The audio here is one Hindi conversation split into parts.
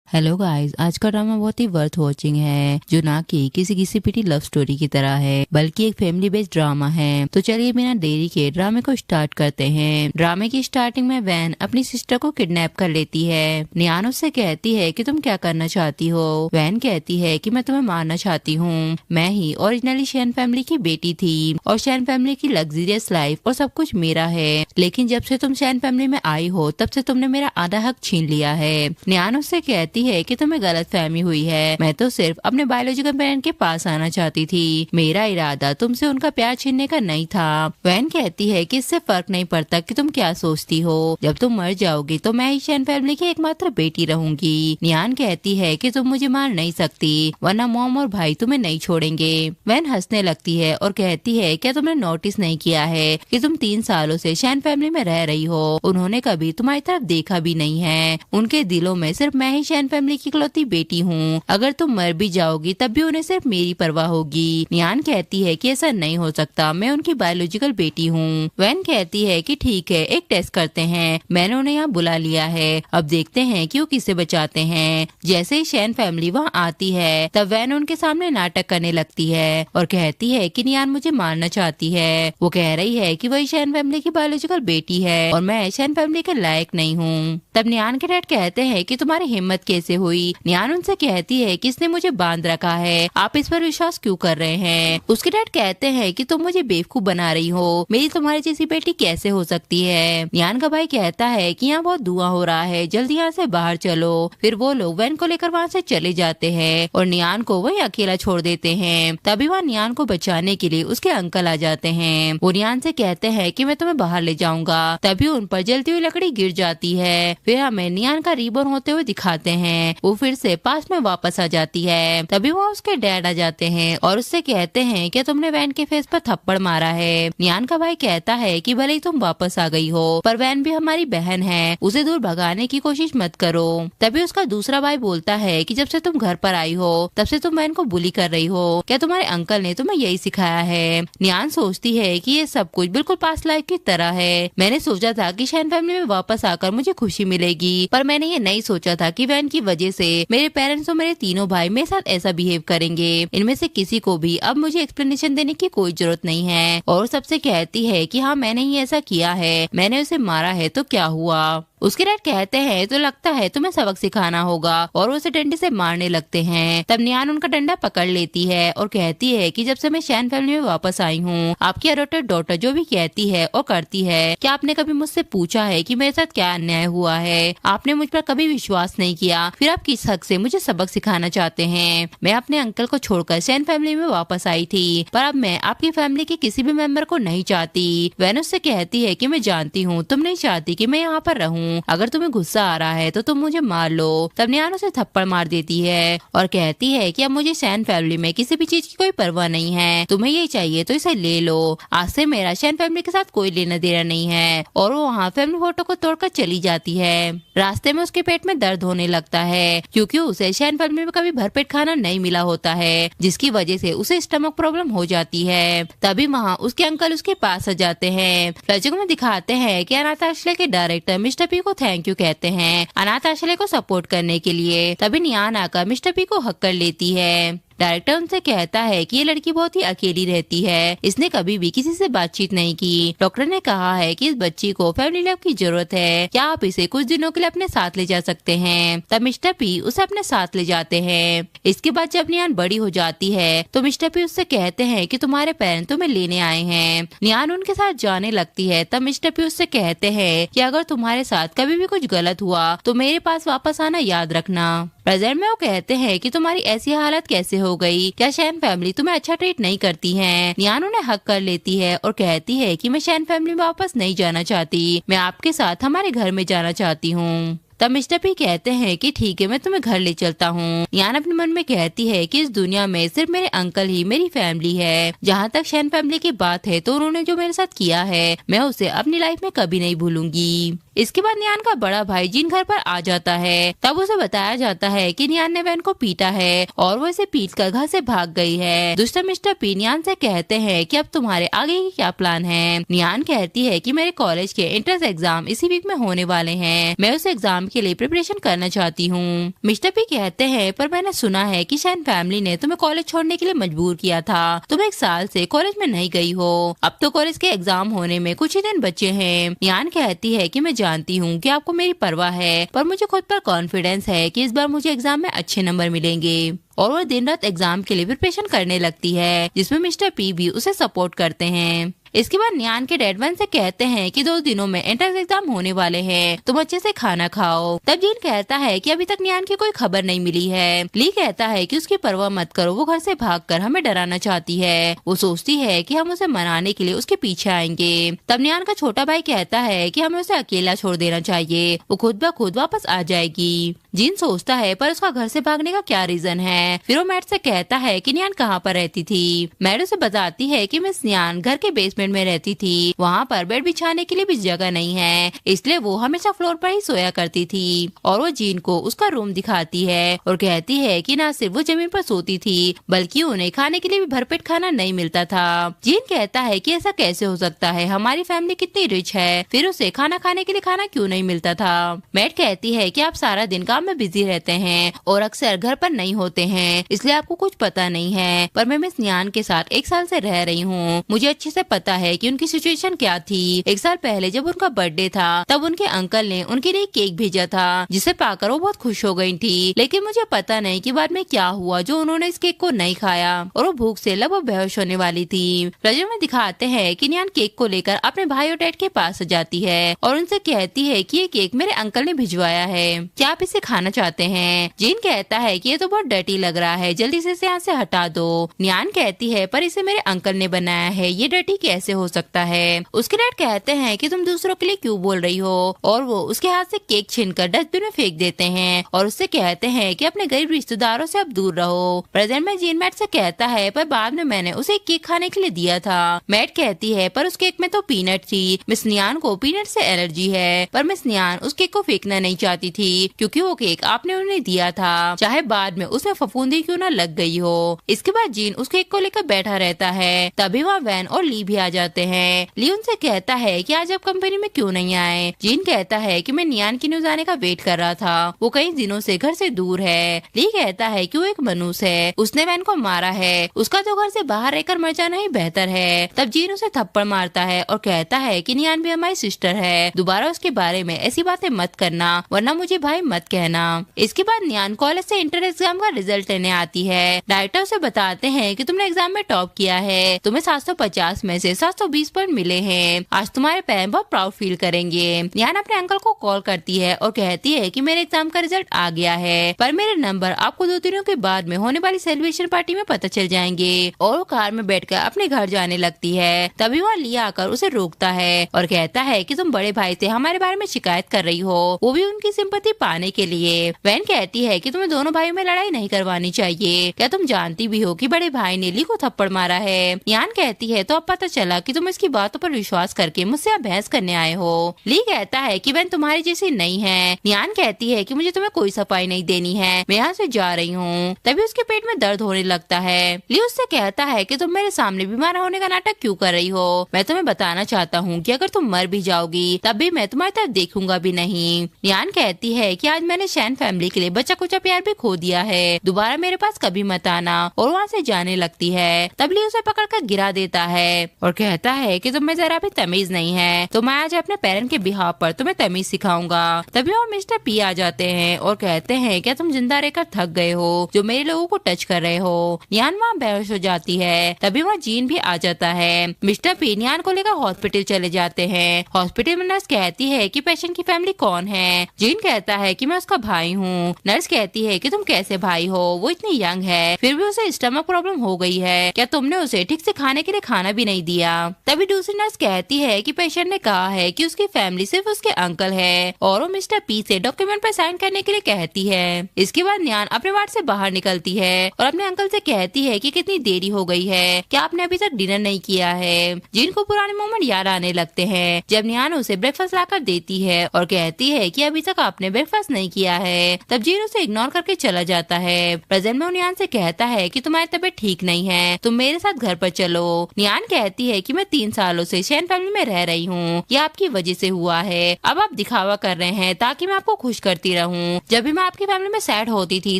हेलो गाइस, आज का ड्रामा बहुत ही वर्थ वॉचिंग है, जो ना कि किसी किसी पिटी लव स्टोरी की तरह है, बल्कि एक फैमिली बेस्ड ड्रामा है। तो चलिए बिना देरी के ड्रामे को स्टार्ट करते हैं। ड्रामे की स्टार्टिंग में वैन अपनी सिस्टर को किडनैप कर लेती है। नियान उससे कहती है कि तुम क्या करना चाहती हो। वैन कहती है कि मैं तुम्हें मारना चाहती हूँ। मैं ही ओरिजिनली शैन फैमिली की बेटी थी और शैन फैमिली की लग्जरियस लाइफ और सब कुछ मेरा है, लेकिन जब से तुम शैन फैमिली में आई हो तब से तुमने मेरा आधा हक छीन लिया है। नियान उससे कहती है कि तुम्हें गलतफहमी हुई है। मैं तो सिर्फ अपने बायोलॉजिकल पेरेंट के पास आना चाहती थी। मेरा इरादा तुमसे उनका प्यार छीनने का नहीं था। वैन कहती है कि इससे फर्क नहीं पड़ता कि तुम क्या सोचती हो। जब तुम मर जाओगी तो मैं ही शैन फैमिली की एकमात्र बेटी रहूंगी। नियान कहती है कि तुम मुझे मार नहीं सकती, वरना मॉम और भाई तुम्हें नहीं छोड़ेंगे। वैन हंसने लगती है और कहती है क्या तुमने नोटिस नहीं किया है कि तुम 3 सालों से शैन फैमिली में रह रही हो। उन्होंने कभी तुम्हारी तरफ देखा भी नहीं है। उनके दिलों में सिर्फ मैं ही शैन फैमिली की इकलौती बेटी हूँ। अगर तुम मर भी जाओगी तब भी उन्हें सिर्फ मेरी परवाह होगी। नियान कहती है कि ऐसा नहीं हो सकता, मैं उनकी बायोलॉजिकल बेटी हूँ। वैन कहती है कि ठीक है, एक टेस्ट करते हैं। मैंने उन्हें यहाँ बुला लिया है, अब देखते हैं कि वो किसे बचाते हैं। जैसे ही शैन फैमिली वहाँ आती है तब वैन उनके सामने नाटक करने लगती है और कहती है कि नियान मुझे मारना चाहती है। वो कह रही है कि वही शैन फैमिली की बायोलॉजिकल बेटी है और मैं शैन फैमिली के लायक नहीं हूँ। तब नियान के डैड कहते हैं कि तुम्हारी हिम्मत कैसे हुई। नियान उनसे कहती है कि इसने मुझे बांध रखा है, आप इस पर विश्वास क्यों कर रहे हैं। उसके डैड कहते हैं कि तुम मुझे बेवकूफ बना रही हो, मेरी तुम्हारी जैसी बेटी कैसे हो सकती है। नियान का भाई कहता है कि यहाँ बहुत धुआं हो रहा है, जल्दी यहाँ से बाहर चलो। फिर वो लोग वैन को लेकर वहाँ से चले जाते हैं और नियान को वही अकेला छोड़ देते हैं। तभी वहाँ नियान को बचाने के लिए उसके अंकल आ जाते हैं। वो नियान से कहते हैं कि मैं तुम्हें बाहर ले जाऊंगा। तभी उन पर जलती हुई लकड़ी गिर जाती है। फिर हमें नियान का रीबॉर्न होते हुए दिखाते हैं। वो फिर से पास में वापस आ जाती है। तभी वो उसके डैड आ जाते हैं और उससे कहते हैं कि तुमने वैन के फेस पर थप्पड़ मारा है। नियान का भाई कहता है कि भले ही तुम वापस आ गई हो, पर वैन भी हमारी बहन है, उसे दूर भगाने की कोशिश मत करो। तभी उसका दूसरा भाई बोलता है कि जब से तुम घर पर आई हो तब से तुम वैन को बुली कर रही हो। क्या तुम्हारे अंकल ने तुम्हें यही सिखाया है। नियान सोचती है कि ये सब कुछ बिल्कुल पास्ट लाइफ की तरह है। मैंने सोचा था कि शैन फैमिली में वापस आकर मुझे खुशी मिलेगी, पर मैंने ये नहीं सोचा था कि वैन की वजह से मेरे पेरेंट्स और मेरे तीनों भाई मेरे साथ ऐसा बिहेव करेंगे। इनमें से किसी को भी अब मुझे एक्सप्लेनेशन देने की कोई जरूरत नहीं है। और सबसे कहती है कि हाँ मैंने ही ऐसा किया है, मैंने उसे मारा है तो क्या हुआ। उसके डैड कहते हैं तो लगता है तुम्हें सबक सिखाना होगा और वो उसे डंडे से मारने लगते हैं। तब नियान उनका डंडा पकड़ लेती है और कहती है कि जब से मैं शैन फैमिली में वापस आई हूँ, आपकी अडॉप्टेड डॉटर जो भी कहती है और करती है, क्या आपने कभी मुझसे पूछा है कि मेरे साथ क्या अन्याय हुआ है। आपने मुझ पर कभी विश्वास नहीं किया, फिर आप किस हक से मुझे सबक सिखाना चाहते हैं। मैं अपने अंकल को छोड़कर शैन फैमिली में वापस आई थी, पर अब मैं आपकी फैमिली के किसी भी मेंबर को नहीं चाहती। वैन उससे कहती है कि मैं जानती हूँ तुम नहीं चाहती कि मैं यहाँ पर रहूँ, अगर तुम्हें गुस्सा आ रहा है तो तुम मुझे मार लो। तब नियान उसे थप्पड़ मार देती है और कहती है कि अब मुझे शैन फैमिली में किसी भी चीज की कोई परवाह नहीं है, तुम्हें ये चाहिए तो इसे ले लो। आज से मेरा शैन फैमिली के साथ कोई लेना देना नहीं है। और वो वहाँ फैमिली फोटो को तोड़कर चली जाती है। रास्ते में उसके पेट में दर्द होने लगता है क्योंकि उसे शैन फैमिली में कभी भरपेट खाना नहीं मिला होता है, जिसकी वजह से उसे स्टमक प्रॉब्लम हो जाती है। तभी वहाँ उसके अंकल उसके पास आ जाते हैं। फ्लैशबैक में दिखाते हैं कि अनाथ आश्रय के डायरेक्टर मिस्टर पी को थैंक यू कहते हैं अनाथ आश्रय को सपोर्ट करने के लिए। तभी नियान आकर मिस्टर पी को हक कर लेती है। डायरेक्टर उनसे कहता है कि ये लड़की बहुत ही अकेली रहती है, इसने कभी भी किसी से बातचीत नहीं की। डॉक्टर ने कहा है कि इस बच्ची को फैमिली लव की जरूरत है, क्या आप इसे कुछ दिनों के लिए अपने साथ ले जा सकते हैं। तब मिस्टर पी उसे अपने साथ ले जाते हैं। इसके बाद जब नियान बड़ी हो जाती है तो मिस्टर पी उससे कहते हैं कि तुम्हारे पेरेंट्स तुम्हें लेने आए हैं। नियान उनके साथ जाने लगती है। तब मिस्टर पी उससे कहते हैं कि अगर तुम्हारे साथ कभी भी कुछ गलत हुआ तो मेरे पास वापस आना याद रखना। प्रेजेंट में वो कहते हैं कि तुम्हारी ऐसी हालत कैसे हो गई, क्या शैन फैमिली तुम्हें अच्छा ट्रीट नहीं करती है। नियान उन्हें हक कर लेती है और कहती है कि मैं शैन फैमिली में वापस नहीं जाना चाहती, मैं आपके साथ हमारे घर में जाना चाहती हूँ। तब मिस्टर पी कहते हैं कि ठीक है, मैं तुम्हें घर ले चलता हूँ। नियान अपने मन में कहती है कि इस दुनिया में सिर्फ मेरे अंकल ही मेरी फैमिली है। जहाँ तक शैन फैमिली की बात है तो उन्होंने जो मेरे साथ किया है मैं उसे अपनी लाइफ में कभी नहीं भूलूंगी। इसके बाद नियान का बड़ा भाई जिन घर पर आ जाता है। तब उसे बताया जाता है कि नियान ने वैन को पीटा है और वो इसे पीट कर घर से भाग गई है। दुष्ट मिस्टर पी नियान से कहते हैं कि अब तुम्हारे आगे की क्या प्लान है। नियान कहती है कि मेरे कॉलेज के एंट्रेंस एग्जाम इसी वीक में होने वाले हैं, मैं उस एग्जाम के लिए प्रिपरेशन करना चाहती हूँ। मिस्टर पी कहते हैं पर मैंने सुना है कि शायद फैमिली ने तुम्हें कॉलेज छोड़ने के लिए मजबूर किया था, तुम 1 साल से कॉलेज में नहीं गई हो, अब तो कॉलेज के एग्जाम होने में कुछ ही दिन बचे हैं। नियान कहती है कि मैं जानती हूँ कि आपको मेरी परवाह है, पर मुझे खुद पर कॉन्फिडेंस है कि इस बार मुझे एग्जाम में अच्छे नंबर मिलेंगे। और वो दिन रात एग्जाम के लिए प्रिपरेशन करने लगती है, जिसमें मिस्टर पी भी उसे सपोर्ट करते हैं। इसके बाद नियान के डैड वन से कहते हैं कि 2 दिनों में एंट्रेंस एग्जाम होने वाले हैं, तुम अच्छे से खाना खाओ। तब जीन कहता है कि अभी तक नियान की कोई खबर नहीं मिली है। ली कहता है कि उसकी परवाह मत करो, वो घर से भागकर हमें डराना चाहती है। वो सोचती है कि हम उसे मनाने के लिए उसके पीछे आएंगे। तब नियान का छोटा भाई कहता है कि हमें उसे अकेला छोड़ देना चाहिए, वो खुद ब खुद वापस आ जाएगी। जीन सोचता है पर उसका घर से भागने का क्या रीजन है। फिर वो मैट से कहता है कि नियान कहाँ पर रहती थी। मैट उसे बताती है कि मिस नियान घर के बेसमेंट में रहती थी, वहाँ पर बेड बिछाने के लिए भी जगह नहीं है, इसलिए वो हमेशा फ्लोर पर ही सोया करती थी। और वो जीन को उसका रूम दिखाती है और कहती है कि न सिर्फ वो जमीन पर सोती थी, बल्कि उन्हें खाने के लिए भी भरपेट खाना नहीं मिलता था। जीन कहता है कि ऐसा कैसे हो सकता है, हमारी फैमिली कितनी रिच है, फिर उसे खाना खाने के लिए खाना क्यों नहीं मिलता था। मैट कहती है कि आप सारा दिन काम में बिजी रहते हैं और अक्सर घर पर नहीं होते हैं, इसलिए आपको कुछ पता नहीं है, पर मैं मिस नियान के साथ 1 साल से रह रही हूँ, मुझे अच्छे से पता है कि उनकी सिचुएशन क्या थी। 1 साल पहले जब उनका बर्थडे था तब उनके अंकल ने उनके लिए केक भेजा था, जिसे पाकर वो बहुत खुश हो गई थी, लेकिन मुझे पता नहीं कि बाद में क्या हुआ जो उन्होंने इस केक को नहीं खाया और वो भूख से लगभग बेहोश होने वाली थी। प्रेजेंट में दिखाते हैं कि नियान केक को लेकर अपने भाई और डैड के पास जाती है और उनसे कहती है कि ये केक मेरे अंकल ने भिजवाया है, क्या आप इसे खाना चाहते हैं। जीन कहता है कि ये तो बहुत डर्टी लग रहा है, जल्दी से इसे यहाँ से हटा दो। नियान कहती है पर इसे मेरे अंकल ने बनाया है, ये डर्टी कैसे हो सकता है। उसके डैड कहते हैं कि तुम दूसरों के लिए क्यों बोल रही हो, और वो उसके हाथ से केक छीनकर डस्टबिन में फेंक देते हैं और उससे कहते हैं कि अपने गरीब रिश्तेदारों से अब दूर रहो। प्रेजेंट में जीन मैट से कहता है पर बाद में मैंने उसे केक खाने के लिए दिया था। मैट कहती है पर उस केक में तो पीनट थी, मिस नियान को पीनट से एलर्जी है, पर मिस नियान उस केक को फेंकना नहीं चाहती थी क्योंकि वो केक आपने उन्हें दिया था, चाहे बाद में उसमें फफूंदी क्यों न लग गई हो। इसके बाद जीन उस केक को लेकर बैठा रहता है, तभी वहाँ वैन और ली भी आ जाते हैं। ली उनसे कहता है कि आज आप कंपनी में क्यों नहीं आए। जीन कहता है कि मैं नियान की न्यूज आने का वेट कर रहा था, वो कई दिनों से घर से दूर है। ली कहता है कि वो एक मनुष्य है, उसने वैन को मारा है, उसका तो घर से बाहर रहकर मर जाना ही बेहतर है। तब जीन उसे थप्पड़ मारता है और कहता है कि नियान भी हमारी सिस्टर है, दोबारा उसके बारे में ऐसी बातें मत करना वरना मुझे भाई मत कहना। इसके बाद नियान कॉलेज से इंटर एग्जाम का रिजल्ट लेने आती है। डायरेक्टर उसे बताते हैं कि तुमने एग्जाम में टॉप किया है, तुम्हें 750 में से 720 पॉइंट मिले हैं, आज तुम्हारे पेरेंट्स बहुत प्राउड फील करेंगे। नियान अपने अंकल को कॉल करती है और कहती है कि मेरे एग्जाम का रिजल्ट आ गया है, पर मेरे नंबर आपको 2 दिनों के बाद में होने वाली सेलिब्रेशन पार्टी में पता चल जाएंगे। और वो कार में बैठकर अपने घर जाने लगती है, तभी वहाँ लिया आकर उसे रोकता है और कहता है कि तुम बड़े भाई से हमारे बारे में शिकायत कर रही हो, वो भी उनकी सिंपैथी पाने के लिए। वैन कहती है कि तुम्हें दोनों भाइयों में लड़ाई नहीं करवानी चाहिए, क्या तुम जानती भी हो कि बड़े भाई ने ली को थप्पड़ मारा है। नियान कहती है तो अब पता चला कि तुम इसकी बातों पर विश्वास करके मुझसे बहस करने आए हो। ली कहता है कि वैन तुम्हारी जैसी नहीं है। नियान कहती है कि मुझे तुम्हें कोई सफाई नहीं देनी है, मैं यहाँ से जा रही हूँ। तभी उसके पेट में दर्द होने लगता है। ली उससे कहता है कि तुम मेरे सामने बीमार होने का नाटक क्यों कर रही हो, मैं तुम्हें बताना चाहता हूँ कि अगर तुम मर भी जाओगी तब भी मैं तुम्हारी तरफ देखूंगा भी नहीं। नियान कहती है कि आज मैंने शैन फैमिली के लिए बच्चा कुचा प्यार भी खो दिया है, दोबारा मेरे पास कभी मत आना, और वहाँ से जाने लगती है। तब ली उसे पकड़कर गिरा देता है और कहता है कि तुम्हें जरा भी तमीज नहीं है, तो मैं आज अपने पेरेंट के बिहाव पर तुम्हें तमीज सिखाऊंगा। तभी और मिस्टर पी आ जाते हैं और कहते हैं क्या तुम जिंदा रहकर थक गए हो जो मेरे लोगों को टच कर रहे हो। नियान वहाँ बेहोश हो जाती है। तभी वहाँ जीन भी आ जाता है। मिस्टर पी नियान को लेकर हॉस्पिटल चले जाते हैं। हॉस्पिटल में नर्स कहती है कि पेशेंट की फैमिली कौन है। जीन कहता है कि मैं उसका भाई हूँ। नर्स कहती है कि तुम कैसे भाई हो, वो इतनी यंग है फिर भी उसे स्टमक प्रॉब्लम हो गई है, क्या तुमने उसे ठीक से खाने के लिए खाना भी नहीं दिया। गया। तभी दूसरी नर्स कहती है कि पेशेंट ने कहा है कि उसकी फैमिली सिर्फ उसके अंकल है और वो मिस्टर पी से डॉक्यूमेंट पर साइन करने के लिए कहती है। इसके बाद न्यान अपने वार्ड से बाहर निकलती है और अपने अंकल से कहती है कि कितनी देरी हो गई है, क्या आपने अभी तक डिनर नहीं किया है। जिनको पुराने मोमेंट याद आने लगते हैं जब न्यान उसे ब्रेकफास्ट लाकर देती है और कहती है कि अभी तक आपने ब्रेकफास्ट नहीं किया है। तब जीन उसे इग्नोर करके चला जाता है। प्रेजेंट में न्यान से कहता है कि तुम्हारी तबीयत ठीक नहीं है, तुम मेरे साथ घर पर चलो। न्यान कहती है कि मैं 3 सालों से शैन फैमिली में रह रही हूँ, ये आपकी वजह से हुआ है। अब आप दिखावा कर रहे हैं ताकि मैं आपको खुश करती रहूं। जब भी मैं आपकी फैमिली में सैड होती थी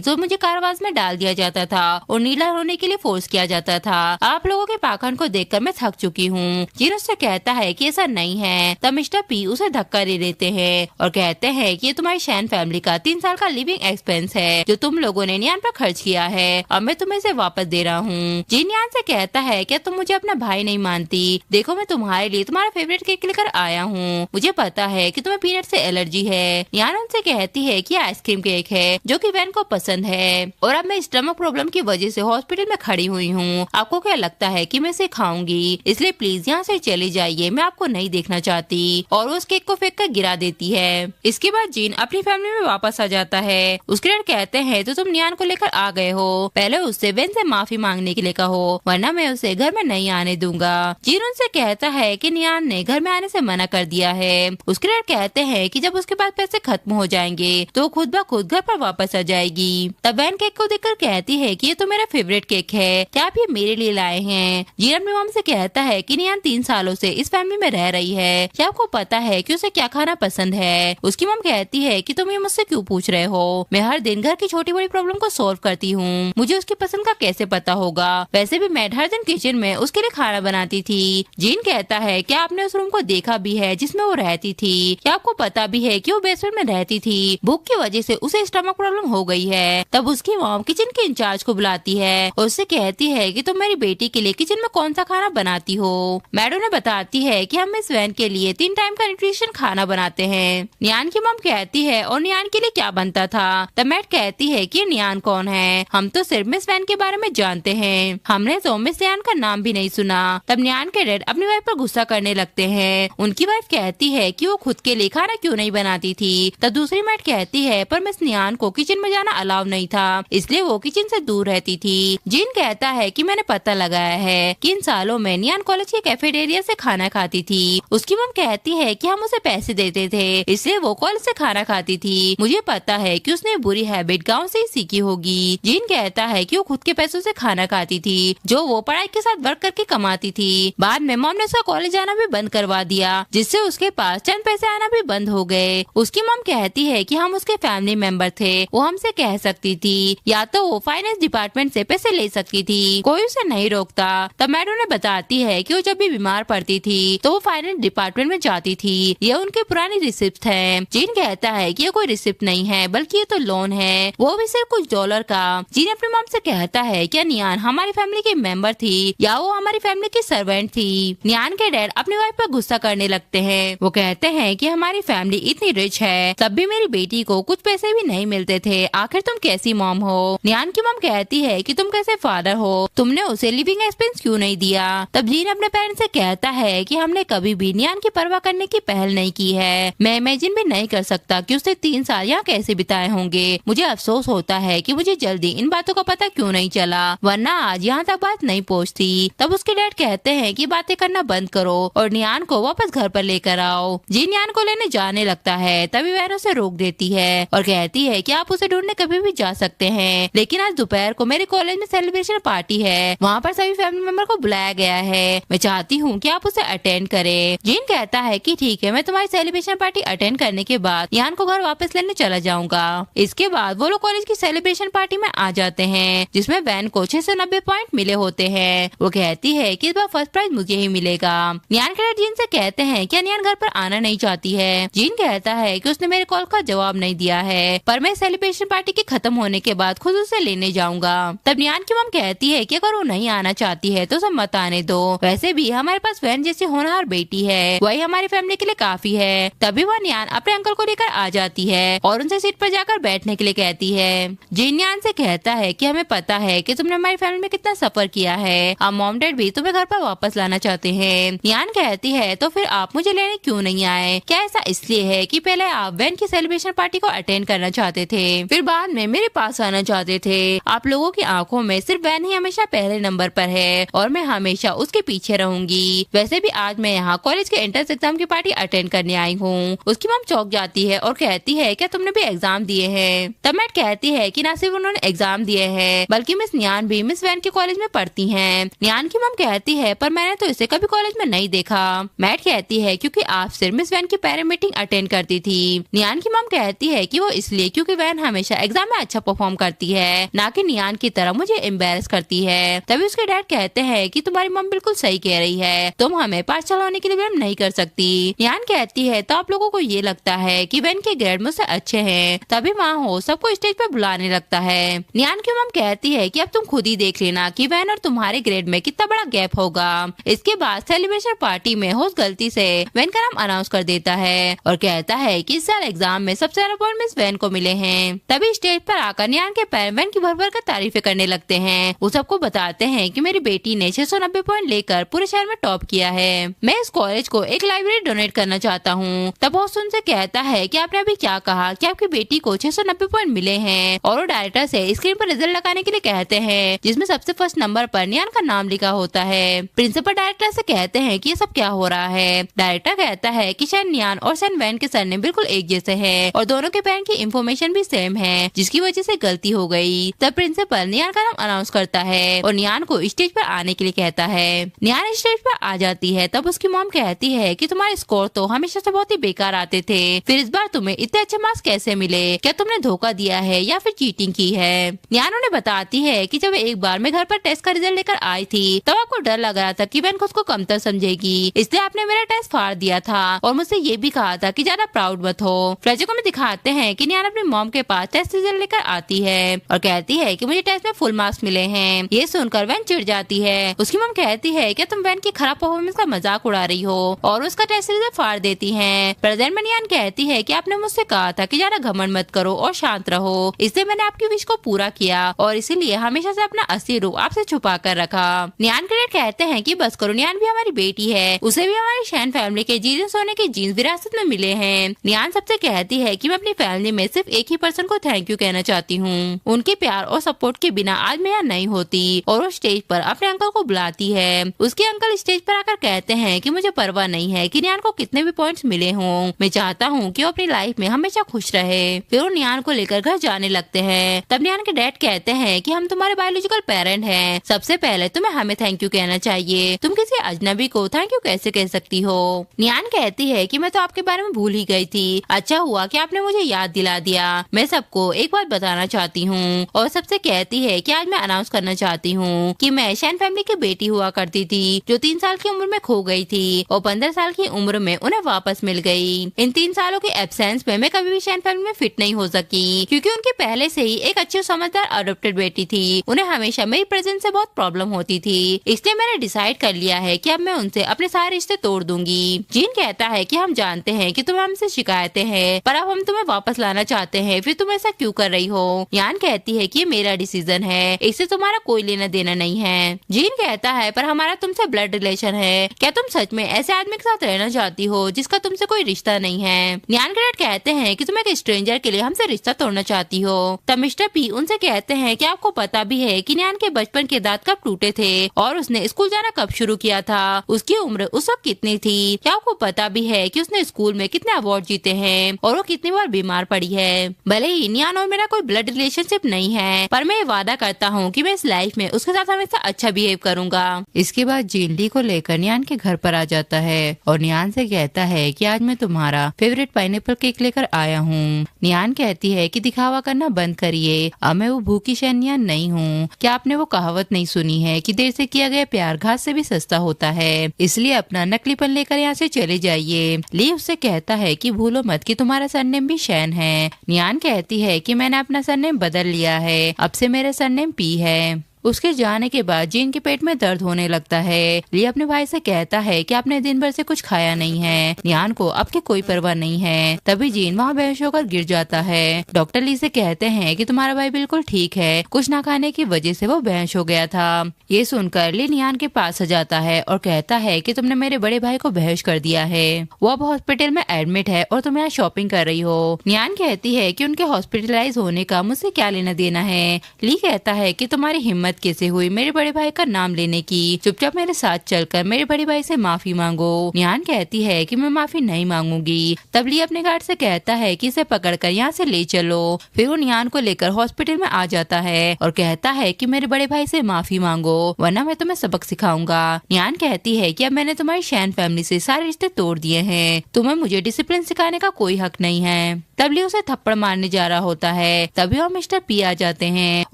तो मुझे कारवास में डाल दिया जाता था और नीला होने के लिए फोर्स किया जाता था। आप लोगों के पाखंड को देखकर मैं थक चुकी हूँ। जिन उससे कहता है कि ऐसा नहीं है। तब मिस्टर पी उसे धक्का दे देते हैं और कहते हैं कि ये तुम्हारी शैन फैमिली का 3 साल का लिविंग एक्सपेंस है जो तुम लोगों ने न्यान पर खर्च किया है। अब मैं तुम्हें इसे वापस दे रहा हूँ। जिन न्यान से कहता है क्या तुम मुझे अपना भाई नहीं मानती? देखो मैं तुम्हारे लिए तुम्हारा फेवरेट केक लेकर आया हूँ। मुझे पता है कि तुम्हें पीनट से एलर्जी है। न्यान उनसे कहती है कि आइसक्रीम केक है जो कि वैन को पसंद है और अब मैं स्टमक प्रॉब्लम की वजह से हॉस्पिटल में खड़ी हुई हूँ। आपको क्या लगता है कि मैं इसे खाऊंगी? इसलिए प्लीज यहाँ से चले जाइए, मैं आपको नहीं देखना चाहती। और उस केक को फेंक कर गिरा देती है। इसके बाद जीन अपनी फैमिली में वापस आ जाता है। उसके डैड कहते हैं तो तुम न्यान को लेकर आ गए हो, पहले उससे वैन से माफी मांगने के लिए कहो वरना मैं उसे घर में नहीं आने दूंगा। जीन उनसे कहता है कि न्यान ने घर में आने से मना कर दिया है। उसके डैड कहते हैं कि जब उसके पास पैसे खत्म हो जाएंगे तो खुद ब खुद घर पर वापस आ जाएगी। तब वैन केक को देखकर कहती है कि ये तो मेरा फेवरेट केक है, क्या आप ये मेरे लिए लाए हैं? जीन अपनी मॉम से कहता है कि न्यान 3 सालों से इस फैमिली में रह रही है, क्या आपको पता है कि उसे क्या खाना पसंद है? उसकी मॉम कहती है कि तुम ये मुझसे क्यों पूछ रहे हो? मैं हर दिन घर की छोटी बड़ी प्रॉब्लम को सॉल्व करती हूँ, मुझे उसकी पसंद का कैसे पता होगा? वैसे भी मैं हर दिन किचन में उसके लिए खाना बनाती थी। जीन कहता है क्या आपने उस रूम को देखा भी है जिसमें वो रहती थी? क्या आपको पता भी है कि वो बेसमेंट में रहती थी? भूख की वजह से उसे स्टमक प्रॉब्लम हो गई है। तब उसकी मॉम किचन के इंचार्ज को बुलाती है और उससे कहती है कि तुम मेरी बेटी के लिए किचन में कौन सा खाना बनाती हो? मैडो ने बताती है कि हम मिस वैन के लिए 3 टाइम का न्यूट्रिशन खाना बनाते हैं। न्यान की मॉम कहती है और न्यान के लिए क्या बनता था? तब मैट कहती है कि न्यान कौन है, हम तो सिर्फ मिस वैन के बारे में जानते हैं, हमने तो मिस न्यान का नाम भी नहीं सुना। तब न्यान के डैड अपनी वाइफ पर गुस्सा करने लगते हैं। उनकी वाइफ कहती है कि वो खुद के लिए खाना क्यों नहीं बनाती थी। तब दूसरी मैट कहती है पर मिस न्यान को किचन में जाना अलाउ नहीं था, इसलिए वो किचन से दूर रहती थी। जिन कहता है कि मैंने पता लगाया है कि इन सालों में न्यान कॉलेज के कैफेटेरिया से खाना खाती थी। उसकी मम कहती है कि हम उसे पैसे देते थे इसलिए वो कॉलेज से खाना खाती थी। मुझे पता है कि उसने बुरी हैबिट गांव से ही सीखी होगी। जिन कहता है कि वो खुद के पैसों से खाना खाती थी जो वो पढ़ाई के साथ वर्क करके कमाती थी। बाद में मॉम ने उसका कॉलेज जाना भी बंद करवा दिया जिससे उसके पास चंद पैसे आना भी बंद हो गए। उसकी मॉम कहती है कि हम उसके फैमिली मेंबर थे, वो हमसे कह सकती थी या तो वो फाइनेंस डिपार्टमेंट से पैसे ले सकती थी, कोई उसे नहीं रोकता। तब मैडो ने बताती है कि वो जब भी बीमार पड़ती थी तो वो फाइनेंस डिपार्टमेंट में जाती थी, ये उनकी पुरानी रिसिप्ट है। जिन कहता है कि ये कोई रिसिप्ट नहीं है बल्कि ये तो लोन है, वो भी सिर्फ कुछ डॉलर का। जिन अपनी मॉम से कहता है क्या नियान हमारी फैमिली की मेंबर थी या वो हमारी फैमिली की सर्वेंट थी। नियान के डैड अपनी वाइफ पर गुस्सा करने लगते हैं। वो कहते हैं कि हमारी फैमिली इतनी रिच है तब भी मेरी बेटी को कुछ पैसे भी नहीं मिलते थे, आखिर तुम कैसी मॉम हो? नियान की मॉम कहती है कि तुम कैसे फादर हो, तुमने उसे लिविंग एक्सपेंस क्यों नहीं दिया? तब जीन अपने पेरेंट्स से कहता है कि हमने कभी भी नियान की परवाह करने की पहल नहीं की है। मैं इमेजिन भी नहीं कर सकता कि उसने 3 साल यहाँ कैसे बिताए होंगे। मुझे अफसोस होता है कि मुझे जल्दी इन बातों का पता क्यों नहीं चला, वरना आज यहाँ तक बात नहीं पहुँचती। तब उसके डैड कहते हैं कि बातें करना बंद करो और नियान को वापस घर पर लेकर आओ। जिन नियान को लेने जाने लगता है तभी वैन उसे रोक देती है और कहती है कि आप उसे ढूंढने कभी भी जा सकते हैं, लेकिन आज दोपहर को मेरे कॉलेज में सेलिब्रेशन पार्टी है, वहाँ पर सभी फैमिली मेंबर को बुलाया गया है, मैं चाहती हूँ कि आप उसे अटेंड करें। जिन कहता है कि ठीक है, मैं तुम्हारी सेलिब्रेशन पार्टी अटेंड करने के बाद नियान को घर वापस लेने चला जाऊंगा। इसके बाद वो लोग कॉलेज की सेलिब्रेशन पार्टी में आ जाते हैं जिसमें वैन को 690 पॉइंट मिले होते हैं। वो कहती है कि इस बार फर्स्ट प्राइज मुझे ही मिलेगा। नियान के डैड जिन से कहते हैं कि नियान घर पर आना नहीं चाहती है। जिन कहता है कि उसने मेरे कॉल का जवाब नहीं दिया है पर मैं सेलिब्रेशन पार्टी के खत्म होने के बाद खुद उसे लेने जाऊंगा। तब नियान की मम कहती है कि अगर वो नहीं आना चाहती है तो उसे मत आने दो, वैसे भी हमारे पास वैन जैसी होनहार बेटी है, वही हमारी फैमिली के लिए काफी है। तभी वह नियान अपने अंकल को लेकर आ जाती है और उनसे सीट पर जाकर बैठने के लिए कहती है। जिन नियान से कहता है कि हमें पता है कि तुमने हमारी फैमिली में कितना सफर किया है, अब मॉम डैड भी तुम्हें घर पर वापस लाना चाहते हैं। नियान कहती है तो फिर आप मुझे लेने क्यों नहीं आए? क्या ऐसा इसलिए है कि पहले आप वैन की सेलिब्रेशन पार्टी को अटेंड करना चाहते थे, फिर बाद में मेरे पास आना चाहते थे? आप लोगों की आंखों में सिर्फ वैन ही हमेशा पहले नंबर पर है और मैं हमेशा उसके पीछे रहूंगी। वैसे भी आज मैं यहाँ कॉलेज के एंट्रेंस एग्जाम की पार्टी अटेंड करने आई हूँ। उसकी मम चौंक जाती है और कहती है क्या तुमने भी एग्जाम दिए हैं? तब मैट कहती है कि ना सिर्फ उन्होंने एग्जाम दिए हैं बल्कि मिस नियान भी मिस वैन के कॉलेज में पढ़ती हैं। नियान की मम कहती है पर मैंने तो इसे कभी कॉलेज में नहीं देखा। मैट कहती है क्योंकि आप सिर्फ मिस वैन की पेरेंट मीटिंग अटेंड करती थी। नियान की मम कहती है कि वो इसलिए क्योंकि वैन हमेशा एग्जाम में अच्छा परफॉर्म करती है, ना कि नियान की तरह मुझे एम्बेरस करती है। तभी उसके डैड कहते हैं कि तुम्हारी मम बिल्कुल सही कह रही है, तुम हमें पास चलाने के लिए ब्लेम नहीं कर सकती। नियान कहती है तो आप लोगों को ये लगता है कि वैन के ग्रेड मुझसे अच्छे हैं तभी वहाँ हो सबको स्टेज पर बुलाने लगता है। नियान की मम कहती है कि अब तुम खुद ही देख लेना कि वैन और तुम्हारे ग्रेड में कितना बड़ा गैप होगा। इसके बाद सेलिब्रेशन पार्टी में होस्ट गलती से वैन का नाम अनाउंस कर देता है और कहता है कि इस साल एग्जाम में सबसे ज्यादा पॉइंट मिस वैन को मिले हैं। तभी स्टेज पर आकर नियान के पेरेंट्स वैन की भर भर कर तारीफें करने लगते हैं। वो सबको बताते हैं कि मेरी बेटी ने 690 पॉइंट लेकर पूरे शहर में टॉप किया है। मैं इस कॉलेज को एक लाइब्रेरी डोनेट करना चाहता हूँ। तब होस्ट उनसे कहता है कि आपने अभी क्या कहा कि आपकी बेटी को 690 पॉइंट मिले हैं और वो डायरेक्टर से स्क्रीन पर रिजल्ट लगाने के लिए कहते हैं जिसमें सबसे फर्स्ट नंबर पर नियान का नाम लिखा होता है। प्रिंसिपल डायरेक्टर से कहते हैं कि ये सब क्या हो रहा है। डायरेक्टर कहता है कि शायद नियान और शायद वैन के सरनेम बिल्कुल एक जैसे हैं और दोनों के पेरेंट की इन्फॉर्मेशन भी सेम है जिसकी वजह से गलती हो गई। तब प्रिंसिपल नियान का नाम अनाउंस करता है और नियान को स्टेज पर आने के लिए कहता है। नियान स्टेज पर आ जाती है तब उसकी मॉम कहती है कि तुम्हारे स्कोर तो हमेशा से बहुत ही बेकार आते थे, फिर इस बार तुम्हें इतने अच्छे मार्क्स कैसे मिले? क्या तुमने धोखा दिया है या फिर चीटिंग की है? नियान उन्हें बताती है कि जब एक बार मैं घर पर टेस्ट का रिजल्ट लेकर आई थी तब आपको डर लग रहा था कि वैन खुद को कमतर समझेगी, इसलिए आपने मेरा टेस्ट फाड़ दिया था और मुझसे ये भी कहा था कि ज्यादा प्राउड मत हो। फ्लैशबैक में दिखाते हैं कि नियान अपनी मॉम के पास टेस्ट रिजल्ट लेकर आती है और कहती है कि मुझे टेस्ट में फुल मार्क्स मिले हैं। ये सुनकर वैन चिढ़ जाती है। उसकी मॉम कहती है कि तुम वैन की खराब परफॉर्मेंस का मजाक उड़ा रही हो और उसका टेस्ट रिजल्ट फाड़ देती है। प्रेजेंट में नियान कहती है कि आपने मुझसे कहा था कि ज्यादा घमंड मत करो और शांत रहो, इसलिए मैंने आपकी विश को पूरा किया और इसीलिए हमेशा से अपना असली रूप आपसे छुपा कर रखा। नियान के डैड कहते हैं कि बस करो, नियान भी हमारी बेटी है, उसे भी हमारी शैन फैमिली के जीनियस होने के जीन्स विरासत में मिले हैं। नियान सबसे कहती है कि मैं अपनी फैमिली में सिर्फ एक ही पर्सन को थैंक यू कहना चाहती हूँ। उनके प्यार और सपोर्ट के बिना आज मैं यहाँ नहीं होती और वो स्टेज पर अपने अंकल को बुलाती है। उसके अंकल स्टेज पर आकर कहते हैं कि मुझे परवाह नहीं है कि नियान को कितने भी पॉइंट्स मिले हों, मैं चाहता हूँ कि वो अपनी लाइफ में हमेशा खुश रहे। फिर वो नियान को लेकर घर जाने लगते हैं। तब नियान के डैड कहते हैं कि हम तुम्हारे बायोलॉजिकल पेरेंट हैं, सबसे पहले तुम्हें हमें थैंक यू कहना चाहिए, तुम किसी अजनबी को थैंक यू कैसे कह सकती हो? नियान कहती है कि मैं तो आपके बारे में भूल ही गई थी, अच्छा हुआ कि आपने मुझे याद दिला दिया। मैं सबको एक बात बताना चाहती हूँ और सबसे कहती है कि आज मैं अनाउंस करना चाहती हूँ कि मैं शैन फैमिली की बेटी हुआ करती थी जो 3 साल की उम्र में खो गई थी और 15 साल की उम्र में उन्हें वापस मिल गई। इन 3 सालों के एब्सेंस में मैं कभी भी शैन फैमिली में फिट नहीं हो सकी क्योंकि उनकी पहले से ही एक अच्छी समझदार अडॉप्टेड बेटी थी। उन्हें हमेशा मेरी प्रेजेंस से बहुत प्रॉब्लम होती थी, इसलिए मैंने डिसाइड कर लिया है कि अब मैं उनसे अपने सारे रिश्ते तोड़ दूंगी। जीन कहता है कि हम जानते हैं कि तुम्हें हमसे शिकायतें हैं पर अब हम तुम्हें वापस लाना चाहते हैं, फिर तुम ऐसा क्यों कर रही हो? यान कहती है कि ये मेरा डिसीजन है, इससे तुम्हारा कोई लेना देना नहीं है। जीन कहता है पर हमारा तुमसे ब्लड रिलेशन है, क्या तुम सच में ऐसे आदमी के साथ रहना चाहती हो जिसका तुमसे कोई रिश्ता नहीं है? न्यान के डैड कहते हैं कि तुम एक स्ट्रेंजर के लिए हमसे रिश्ता तोड़ना चाहती हो। तब मिस्टर पी उनसे कहते हैं कि आपको पता भी है कि न्यान के बचपन के दांत कब टूटे थे और उसने स्कूल जाना कब शुरू किया था, उसकी उम्र उस वक्त कितनी थी, क्या आपको पता भी है कि उसने स्कूल में कितने अवार्ड जीते हैं और वो कितनी बार बीमार पड़ी है। भले ही न्यान और मेरा कोई ब्लड रिलेशनशिप नहीं है पर मैं वादा करता हूँ कि मैं इस लाइफ में उसके साथ हमेशा अच्छा बिहेव करूंगा। इसके बाद जिंडी को लेकर न्यान के घर पर आ जाता है और न्यान से कहता है कि आज मैं तुम्हारा फेवरेट पाइनएप्पल केक लेकर आया हूँ। न्यान कहती है कि दिखावा करना बंद करिए, अब मैं वो भूखी शैन्यान नहीं हूँ। क्या आपने वो कहावत नहीं सुनी है कि देर से किया गया प्यार घास से भी सस्ता होता है, इसलिए अपना नकलीपन लेकर यहाँ से चले जाइए। ली उससे कहता है कि भूलो मत कि तुम्हारा सरनेम भी शैन है। न्यान कहती है कि मैंने अपना सरनेम बदल लिया है, अब से मेरा सरनेम पी है। उसके जाने के बाद जीन के पेट में दर्द होने लगता है। ली अपने भाई से कहता है कि आपने दिन भर से कुछ खाया नहीं है। नियान को आपकी कोई परवाह नहीं है। तभी जीन वहाँ बेहोश होकर गिर जाता है। डॉक्टर ली से कहते हैं कि तुम्हारा भाई बिल्कुल ठीक है, कुछ ना खाने की वजह से वो बेहोश हो गया था। ये सुनकर ली नियान के पास आ जाता है और कहता है कि तुमने मेरे बड़े भाई को बेहोश कर दिया है। वो अब हॉस्पिटल में एडमिट है और तुम यहाँ शॉपिंग कर रही हो। नियान कहती है कि उनके हॉस्पिटलाइज होने का मुझसे क्या लेना देना है। ली कहता है कि तुम्हारी हिम्मत कैसे हुई मेरे बड़े भाई का नाम लेने की, चुपचाप मेरे साथ चलकर मेरे बड़े भाई से माफी मांगो। नियान कहती है कि मैं माफी नहीं मांगूंगी। तब ली अपने गार्ड से कहता है कि इसे पकड़कर यहाँ से ले चलो। फिर वो नियान को लेकर हॉस्पिटल में आ जाता है और कहता है कि मेरे बड़े भाई से माफी मांगो वरना मैं तुम्हें सबक सिखाऊंगा। नियान कहती है कि अब मैंने तुम्हारी शैन फैमिली से सारे रिश्ते तोड़ दिए हैं, तुम्हें मुझे डिसिप्लिन सिखाने का कोई हक नहीं है। तब ली उसे थप्पड़ मारने जा रहा होता है। तभी वो मिस्टर पी आ जाते हैं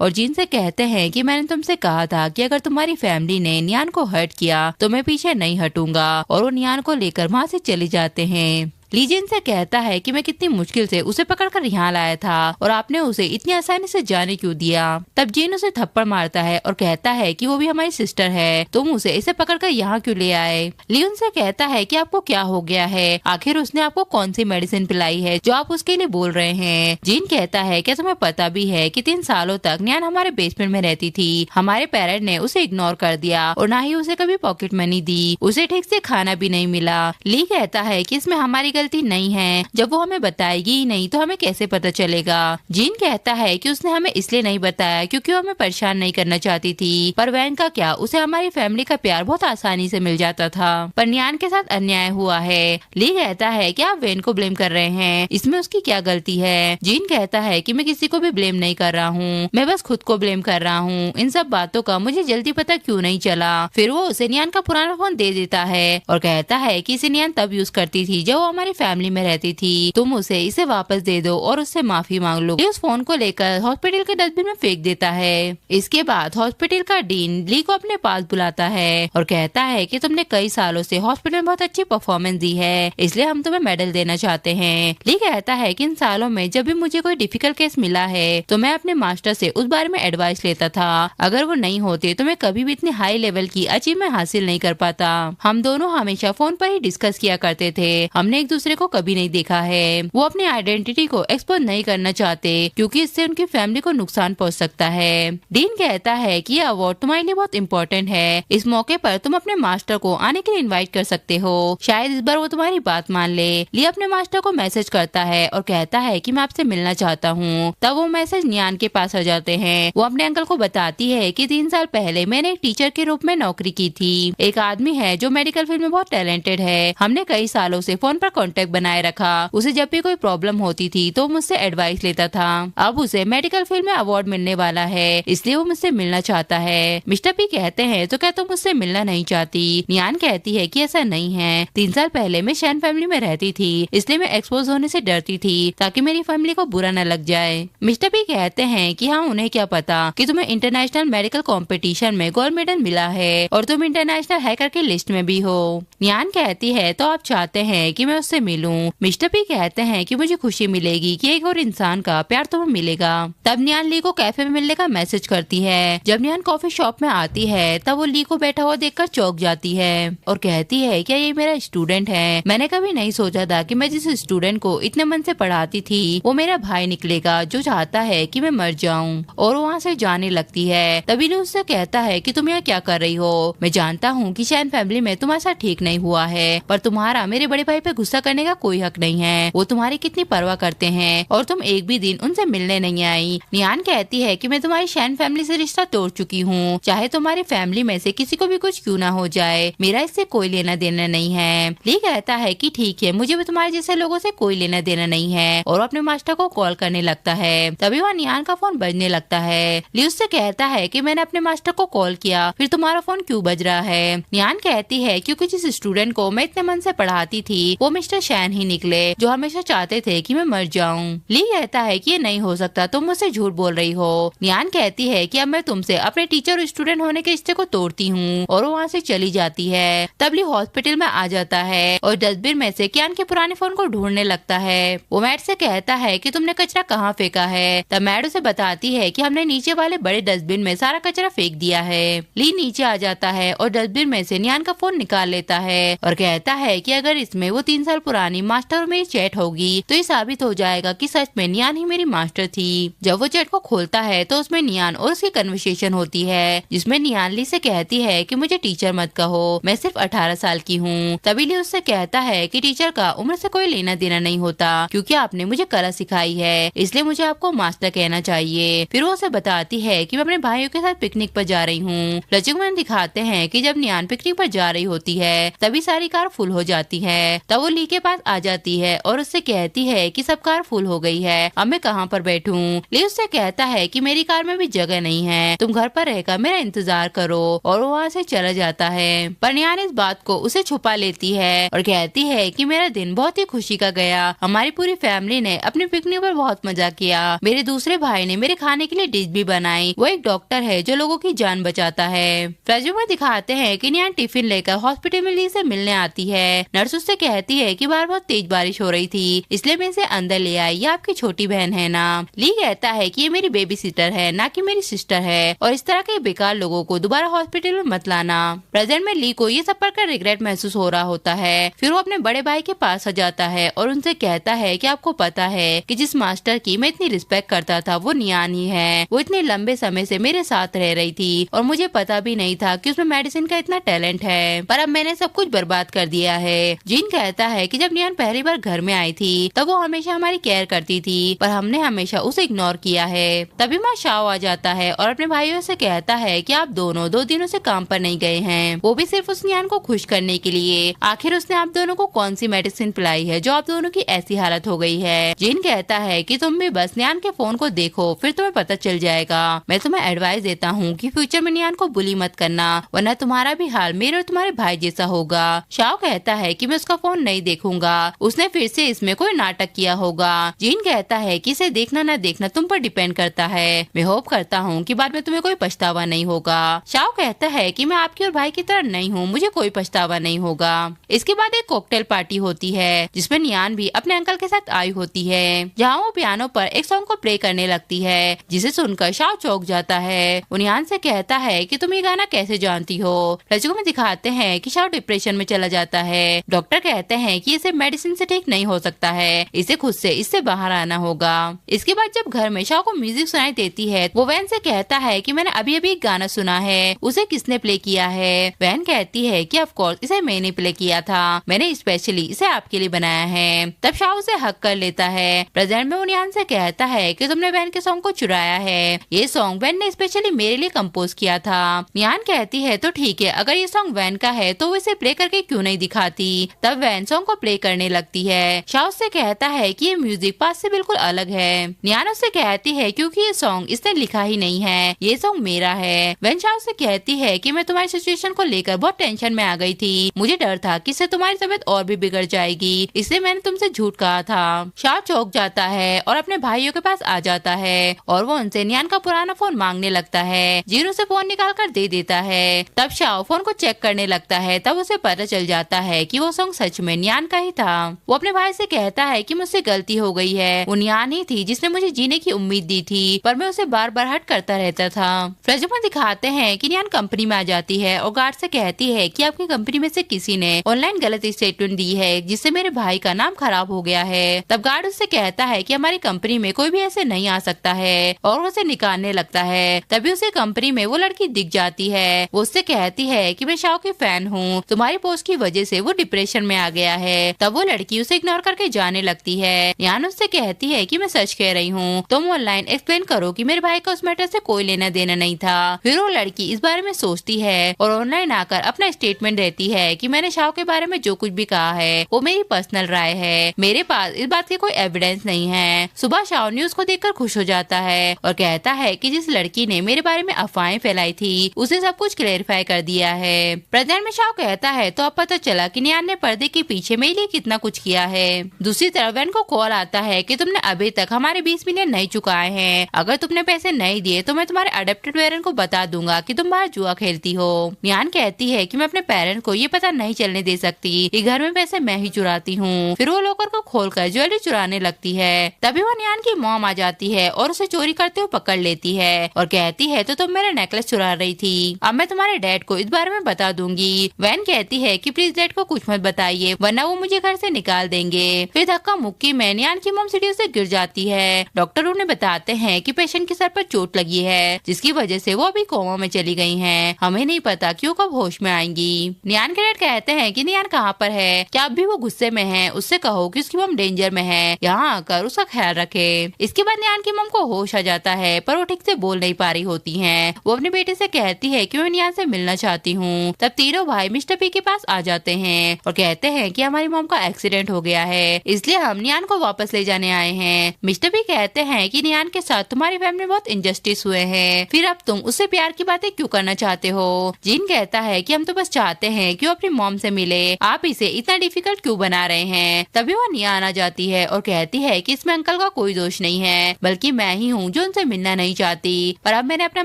और जीन से कहते हैं कि मैंने तुमसे कहा था कि अगर तुम्हारी फैमिली ने नियान को हर्ट किया तो मैं पीछे नहीं हटूंगा, और वो नियान को लेकर वहाँ से चले जाते हैं। लीजिन से कहता है कि मैं कितनी मुश्किल से उसे पकड़कर यहाँ लाया था और आपने उसे इतनी आसानी से जाने क्यों दिया। तब जीन उसे थप्पड़ मारता है और कहता है कि वो भी हमारी सिस्टर है, तुम उसे इसे पकड़कर यहाँ क्यों ले आए। लियोन से कहता है कि आपको क्या हो गया है, आखिर उसने आपको कौन सी मेडिसिन पिलाई है जो आप उसके लिए बोल रहे हैं। जीन कहता है क्या तुम्हें पता भी है कि 3 सालों तक नियान हमारे बेसमेंट में रहती थी, हमारे पेरेंट ने उसे इग्नोर कर दिया और ना ही उसे कभी पॉकेट मनी दी, उसे ठीक से खाना भी नहीं मिला। ली कहता है कि इसमें हमारी गलती नहीं है, जब वो हमें बताएगी ही नहीं तो हमें कैसे पता चलेगा। जीन कहता है कि उसने हमें इसलिए नहीं बताया क्योंकि वो हमें परेशान नहीं करना चाहती थी, पर वैन का क्या, उसे हमारी फैमिली का प्यार बहुत आसानी से मिल जाता था, पर नियान के साथ अन्याय हुआ है। ली कहता है कि आप वैन को ब्लेम कर रहे हैं, इसमें उसकी क्या गलती है। जीन कहता है कि मैं किसी को भी ब्लेम नहीं कर रहा हूँ, मैं बस खुद को ब्लेम कर रहा हूँ, इन सब बातों का मुझे जल्दी पता क्यों नहीं चला। फिर वो उसे नियान का पुराना फोन दे देता है और कहता है कि इसे नियान तब यूज करती थी जब वो हमारी फैमिली में रहती थी, तुम उसे इसे वापस दे दो और उससे माफी मांग लो। उस फोन को लेकर हॉस्पिटल के डस्टबिन में फेंक देता है। इसके बाद हॉस्पिटल का डीन ली को अपने पास बुलाता है और कहता है कि तुमने कई सालों से हॉस्पिटल में बहुत अच्छी परफॉर्मेंस दी है, इसलिए हम तुम्हें मेडल देना चाहते हैं। ली कहता है कि इन सालों में जब भी मुझे कोई डिफिकल्ट केस मिला है तो मैं अपने मास्टर से उस बारे में एडवाइस लेता था, अगर वो नहीं होते तो मैं कभी भी इतनी हाई लेवल की अचीवमेंट हासिल नहीं कर पाता। हम दोनों हमेशा फोन पर ही डिस्कस किया करते थे, हमने एक दूसरे को कभी नहीं देखा है। वो अपनी आइडेंटिटी को एक्सपोज नहीं करना चाहते क्योंकि इससे उनकी फैमिली को नुकसान पहुंच सकता है। डीन कहता है कि यह अवार्ड तुम्हारे लिए बहुत इम्पोर्टेंट है, इस मौके पर तुम अपने मास्टर को आने के लिए इनवाइट कर सकते हो, शायद इस बार वो तुम्हारी बात मान ले। ली अपने मास्टर को मैसेज करता है और कहता है कि मैं आपसे मिलना चाहता हूँ। तब वो मैसेज नियान के पास आ जाते हैं। वो अपने अंकल को बताती है कि 3 साल पहले मैंने एक टीचर के रूप में नौकरी की थी, एक आदमी है जो मेडिकल फील्ड में बहुत टैलेंटेड है, हमने कई सालों से फोन पर कॉन्टेक्ट बनाए रखा, उसे जब भी कोई प्रॉब्लम होती थी तो मुझसे एडवाइस लेता था। अब उसे मेडिकल फील्ड में अवार्ड मिलने वाला है, इसलिए वो मुझसे मिलना चाहता है। मिस्टर पी कहते हैं तो क्या तुम मुझसे मिलना नहीं चाहती। नियान कहती है कि ऐसा नहीं है, 3 साल पहले मैं शैन फैमिली में रहती थी, इसलिए मैं एक्सपोज होने से डरती थी ताकि मेरी फैमिली को बुरा न लग जाए। मिस्टर पी कहते हैं कि हाँ, उन्हें क्या पता कि तुम्हें इंटरनेशनल मेडिकल कंपटीशन में गोल्ड मेडल मिला है और तुम इंटरनेशनल हैकर की लिस्ट में भी हो। नियान कहती है तो आप चाहते हैं कि मैं उससे मिलूं। मिस्टर पी कहते हैं कि मुझे खुशी मिलेगी कि एक और इंसान का प्यार तुम्हें मिलेगा। तब नियान ली को कैफे में मिलने का मैसेज करती है। जब नियान कॉफी शॉप में आती है तब वो ली को बैठा हुआ देखकर चौंक जाती है और कहती है क्या ये मेरा स्टूडेंट है, मैंने कभी नहीं सोचा था कि मैं जिस स्टूडेंट को इतने मन से पढ़ाती थी वो मेरा भाई निकलेगा जो चाहता है कि मैं मर जाऊं, और वहाँ से जाने लगती है। तभी ली उससे कहता है कि तुम यहाँ क्या कर रही हो, मैं जानता हूँ कि शैन फैमिली में तुम्हारे साथ ठीक नहीं हुआ है, पर तुम्हारा मेरे बड़े भाई पे गुस्सा करने का कोई हक नहीं है, वो तुम्हारी कितनी परवाह करते हैं और तुम एक भी दिन उनसे मिलने नहीं आई। नियान कहती है कि मैं तुम्हारी शैन फैमिली से रिश्ता तोड़ चुकी हूँ, चाहे तुम्हारी फैमिली में से किसी को भी कुछ क्यों ना हो जाए, मेरा इससे कोई लेना देना नहीं है। ली कहता है कि ठीक है, मुझे भी तुम्हारे जैसे लोगों से कोई लेना देना नहीं है, और अपने मास्टर को कॉल करने लगता है। तभी वहाँ नियान का फोन बजने लगता है। ली उससे कहता है कि मैंने अपने मास्टर को कॉल किया, फिर तुम्हारा फोन क्यों बज रहा है। नियान कहती है क्योंकि जिस स्टूडेंट को मैं इतने मन से पढ़ाती थी वो मिस्टर से शैन ही निकले जो हमेशा चाहते थे कि मैं मर जाऊं। ली कहता है कि ये नहीं हो सकता, तुम मुझसे झूठ बोल रही हो। नियान कहती है कि अब मैं तुमसे अपने टीचर और स्टूडेंट होने के रिश्ते को तोड़ती हूँ और वो वहाँ से चली जाती है। तब ली हॉस्पिटल में आ जाता है और डस्टबिन में से कियान के पुराने फोन को ढूंढने लगता है। वो मैट से कहता है कि तुमने कचरा कहाँ फेंका है। तब मैट उसे बताती है कि हमने नीचे वाले बड़े डस्टबिन में सारा कचरा फेंक दिया है। ली नीचे आ जाता है और डस्टबिन में से नियान का फोन निकाल लेता है और कहता है कि अगर इसमें वो 3 साल पुरानी मास्टर और मेरी चैट होगी तो ये साबित हो जाएगा कि सच में नियान ही मेरी मास्टर थी। जब वो चैट को खोलता है तो उसमें नियान और उसकी कन्वर्सेशन होती है जिसमें नियान ली से कहती है कि मुझे टीचर मत कहो, मैं सिर्फ 18 साल की हूँ। तभी ली उससे कहता है कि टीचर का उम्र से कोई लेना देना नहीं होता क्योंकि आपने मुझे कला सिखाई है, इसलिए मुझे आपको मास्टर कहना चाहिए। फिर वो उसे बताती है कि मैं अपने भाइयों के साथ पिकनिक पर जा रही हूँ। लचकमैन दिखाते हैं कि जब नियान पिकनिक पर जा रही होती है तभी सारी कार फुल हो जाती है। तब वो ली के पास आ जाती है और उससे कहती है कि सब कार फुल हो गई है, अब मैं कहाँ पर बैठूं। ली उससे कहता है कि मेरी कार में भी जगह नहीं है, तुम घर पर रहकर मेरा इंतजार करो, और वो वहाँ से चला जाता है। पर नियान इस बात को उसे छुपा लेती है और कहती है कि मेरा दिन बहुत ही खुशी का गया, हमारी पूरी फैमिली ने अपने पिकनिक पर बहुत मजा किया, मेरे दूसरे भाई ने मेरे खाने के लिए डिश भी बनाई, वो एक डॉक्टर है जो लोगों की जान बचाता है। फ्लैशबैक में दिखाते हैं कि नियान टिफिन लेकर हॉस्पिटल में ली से मिलने आती है। नर्स उससे कहती है कि बाहर बहुत तेज बारिश हो रही थी इसलिए मैं इसे अंदर ले आई, ये आपकी छोटी बहन है ना। ली कहता है कि ये मेरी बेबी सिस्टर है ना कि मेरी सिस्टर है, और इस तरह के बेकार लोगों को दोबारा हॉस्पिटल में मत लाना। प्रेजेंट में ली को ये सब पढ़कर रिग्रेट महसूस हो रहा होता है। फिर वो अपने बड़े भाई के पास आ जाता है और उनसे कहता है कि आपको पता है कि जिस मास्टर की मैं इतनी रिस्पेक्ट करता था वो नियान ही है, वो इतने लंबे समय से मेरे साथ रह रही थी और मुझे पता भी नहीं था कि उसमें मेडिसिन का इतना टैलेंट है, पर अब मैंने सब कुछ बर्बाद कर दिया है। जीन कहता है कि जब नियान पहली बार घर में आई थी तब वो हमेशा हमारी केयर करती थी पर हमने हमेशा उसे इग्नोर किया है। तभी माँ शाओ आ जाता है और अपने भाइयों से कहता है कि आप दोनों 2 दिनों से काम पर नहीं गए हैं, वो भी सिर्फ उस नियान को खुश करने के लिए। आखिर उसने आप दोनों को कौन सी मेडिसिन पिलाई है जो आप दोनों की ऐसी हालत हो गई है। जीन कहता है कि तुम भी बस नियान के फोन को देखो फिर तुम्हें पता चल जाएगा। मैं तुम्हें एडवाइस देता हूँ कि फ्यूचर में नियान को बुली मत करना वरना तुम्हारा भी हाल मेरे और तुम्हारे भाई जैसा होगा। शाओ कहता है कि मैं उसका फोन नहीं देखूंगा, उसने फिर से इसमें कोई नाटक किया होगा। जीन कहता है कि इसे देखना न देखना तुम पर डिपेंड करता है, मैं होप करता हूँ कि बाद में तुम्हें कोई पछतावा नहीं होगा। शाओ कहता है कि मैं आपकी और भाई की तरह नहीं हूँ, मुझे कोई पछतावा नहीं होगा। इसके बाद एक कॉकटेल पार्टी होती है जिसमें नियान भी अपने अंकल के साथ आई होती है, जहाँ वो पियानो पर एक सॉन्ग को प्ले करने लगती है जिसे सुनकर शाओ चौंक जाता है। वो नियान से कहता है कि तुम ये गाना कैसे जानती हो। लचकों में दिखाते हैं कि शाओ डिप्रेशन में चला जाता है। डॉक्टर कहते हैं कि इसे मेडिसिन से ठीक नहीं हो सकता है, इसे खुद से इससे बाहर आना होगा। इसके बाद जब घर में शाओ को म्यूजिक सुनाई देती है वो वैन से कहता है कि मैंने अभी अभी एक गाना सुना है, उसे किसने प्ले किया है। वैन कहती है कि ऑफ कोर्स इसे मैंने प्ले किया था, मैंने स्पेशली इसे आपके लिए बनाया है। तब शाओ उसे हक कर लेता है। प्रेजेंट में वो नियान से कहता है कि तुमने वैन के सॉन्ग को चुराया है, ये सॉन्ग वैन ने स्पेशली मेरे लिए कंपोज किया था। नियान कहती है तो ठीक है, अगर ये सॉन्ग वैन का है तो वो इसे प्ले करके क्यों नहीं दिखाती। तब वैन सॉन्ग को प्ले करने लगती है। शाओ से कहता है कि ये म्यूजिक पास से बिल्कुल अलग है। नियान उससे कहती है क्योंकि ये सॉन्ग इसने लिखा ही नहीं है, ये सॉन्ग मेरा है। वैन शाओ से कहती है कि मैं तुम्हारी सिचुएशन को लेकर बहुत टेंशन में आ गई थी, मुझे डर था कि इससे तुम्हारी तबीयत और भी बिगड़ जाएगी, इसलिए मैंने तुमसे झूठ कहा था। शाओ चौंक जाता है और अपने भाइयों के पास आ जाता है और वो उनसे नियान का पुराना फोन मांगने लगता है। जीन उसे फोन निकाल कर दे देता है। तब शाओ फोन को चेक करने लगता है, तब उसे पता चल जाता है कि वो सॉन्ग सच में नियान का ही था। वो अपने भाई से कहता है कि मुझसे गलती हो गई है, वो नियान ही थी जिसने मुझे जीने की उम्मीद दी थी पर मैं उसे बार बार हट करता रहता था। फ्लैशबैक में दिखाते हैं कि नियान कंपनी में आ जाती है और गार्ड से कहती है कि आपकी कंपनी में से किसी ने ऑनलाइन गलत स्टेटमेंट दी है जिससे मेरे भाई का नाम खराब हो गया है। तब गार्ड उससे कहता है कि हमारी कंपनी में कोई भी ऐसे नहीं आ सकता है और उसे निकालने लगता है। तभी उसे कंपनी में वो लड़की दिख जाती है। वो उससे कहती है कि मैं शाओ की फैन हूँ, तुम्हारी पोस्ट की वजह से वो डिप्रेशन में आ गया है। तब वो लड़की उसे इग्नोर करके जाने लगती है। नियान उससे कहती है कि मैं सच कह रही हूँ, तुम ऑनलाइन एक्सप्लेन करो कि मेरे भाई का उस मैटर से कोई लेना देना नहीं था। फिर वो लड़की इस बारे में सोचती है और ऑनलाइन आकर अपना स्टेटमेंट देती है कि मैंने शाओ के बारे में जो कुछ भी कहा है वो मेरी पर्सनल राय है, मेरे पास इस बात की कोई एविडेंस नहीं है। सुबह शाओ न्यूज को देखकर खुश हो जाता है और कहता है कि जिस लड़की ने मेरे बारे में अफवाहें फैलाई थी उसे सब कुछ क्लेरिफाई कर दिया है। प्रेजेंट में शाओ कहता है तो अब पता चला कि नियान ने पर्दे के पीछे पीछे मेरे लिए कितना कुछ किया है। दूसरी तरफ वैन को कॉल आता है कि तुमने अभी तक हमारे 20 मिलियन नहीं चुकाए हैं। अगर तुमने पैसे नहीं दिए तो मैं तुम्हारे अडॉप्टेड पेरेंट को बता दूंगा कि तुम बाहर जुआ खेलती हो। नियान कहती है कि मैं अपने पेरेंट को ये पता नहीं चलने दे सकती कि घर में पैसे मैं ही चुराती हूँ। फिर वो लॉकर को खोलकर ज्वेलरी चुराने लगती है। तभी वो नियान की मॉम आ जाती है और उसे चोरी करते हुए पकड़ लेती है और कहती है तो तुम मेरा नेकलेस चुरा रही थी, अब मैं तुम्हारे डैड को इस बारे में बता दूंगी। वैन कहती है कि प्लीज डैड को कुछ मत बताइए वरना वो मुझे घर से निकाल देंगे। फिर धक्का मुक्की में नियान की मॉम सीढ़ियों से गिर जाती है। डॉक्टर उन्हें बताते हैं कि पेशेंट के सर पर चोट लगी है जिसकी वजह से वो अभी कोमा में चली गई हैं। हमें नहीं पता कि वो कब होश में आएंगी। नियान के डैड कहते हैं कि नियान कहाँ पर है, क्या अब भी वो गुस्से में है, उससे कहो कि उसकी मॉम डेंजर में है, यहाँ आकर उसका ख्याल रखे। इसके बाद नियान की मॉम को होश आ जाता है पर वो ठीक से बोल नहीं पा रही होती है। वो अपने बेटे से कहती है कि मैं नियान से मिलना चाहती हूँ। तब तीनों भाई मिस्टर पी के पास आ जाते हैं और कहते हैं कि हमारी मॉम का एक्सीडेंट हो गया है इसलिए हम नियान को वापस ले जाने आए हैं। मिस्टर पी कहते हैं कि नियान के साथ तुम्हारी फैमिली में बहुत इनजस्टिस हुए हैं, फिर अब तुम उससे प्यार की बातें क्यों करना चाहते हो। जिन कहता है कि हम तो बस चाहते हैं कि वो अपनी मॉम से मिले, आप इसे इतना डिफिकल्ट क्यों बना रहे हैं। तभी वो नियान आ जाती है और कहती है कि इसमें अंकल का कोई दोष नहीं है बल्कि मैं ही हूँ जो उनसे मिलना नहीं चाहती, पर अब मैंने अपना